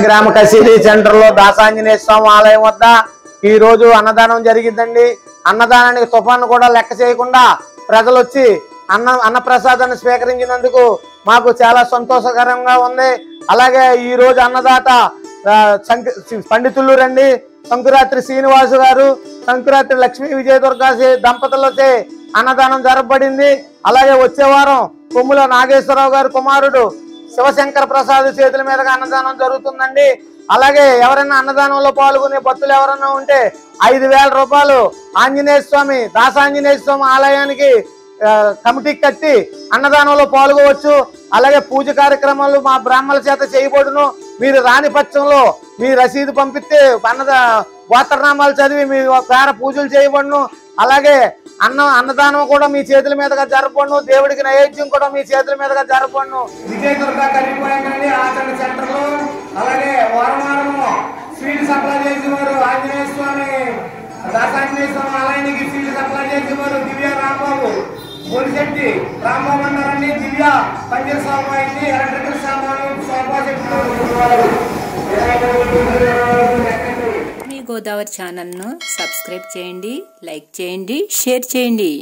గ్రామ కసేరీ సెంటర్ లో దాసాంజనేయ స్వామి ఆలయం వద్ద ఈ రోజు అన్నదానం జరిగిందండి. అన్నదానానికి తుఫాను కూడా లెక్క చేయకుండా ప్రజలు వచ్చి అన్న ప్రసాదాన్ని స్వీకరించినందుకు మాకు చాలా సంతోషకరంగా ఉంది. అలాగే ఈ రోజు అన్నదాత పండితులు రండి సంకురాత్రి శ్రీనివాసు గారు, సంకురాత్రి లక్ష్మీ విజయదుర్గా దంపతులచే అన్నదానం జరపబడింది. అలాగే వచ్చే వారం కొమ్ముల నాగేశ్వరరావు గారు కుమారుడు శివశంకర ప్రసాద్ చేతుల మీదుగా అన్నదానం జరుగుతుందండి. అలాగే ఎవరైనా అన్నదానంలో పాల్గొనే భక్తులు ఎవరైనా ఉంటే 5,000 రూపాయలు ఆంజనేయ స్వామి దాసాంజనేయ స్వామి ఆలయానికి కమిటీకి కట్టి అన్నదానంలో పాల్గొవచ్చు. అలాగే పూజ కార్యక్రమాలు మా బ్రాహ్మణుల చేత చేయబడును. మీరు రాని పక్షంలో మీ రసీదు పంపిస్తే గోత్రనామాలు చదివి మీ పేర పూజలు చేయబడును. అలాగే అన్నదానం కూడా మీ చేతుల మీదుగా జరపబడును. దేవుడికి నైవేద్యం కూడా మీ చేతుల మీదుగా జరపబడును. విజయదుర్గా కరిగిపోయిందండి ఆచరణ సెంటర్ లో. అలాగే వారం వారము స్వీట్ సప్లై చేసేవారు ఆంజనేయ స్వామి దాసాంజనేయ స్వామి ఆలయానికి స్వీట్ సప్లై చేసేవారు దివ్య రాంబాబు బొలిశెట్టి రాంబాబు అన్నారండి. దివ్య పంచర్ షాప్ అయింది, ఎలక్ట్రికల్ సామాను సోఫా సెట్లు. మీ గోదావరి ఛానల్ను సబ్స్క్రైబ్ చేయండి, లైక్ చేయండి, షేర్ చేయండి.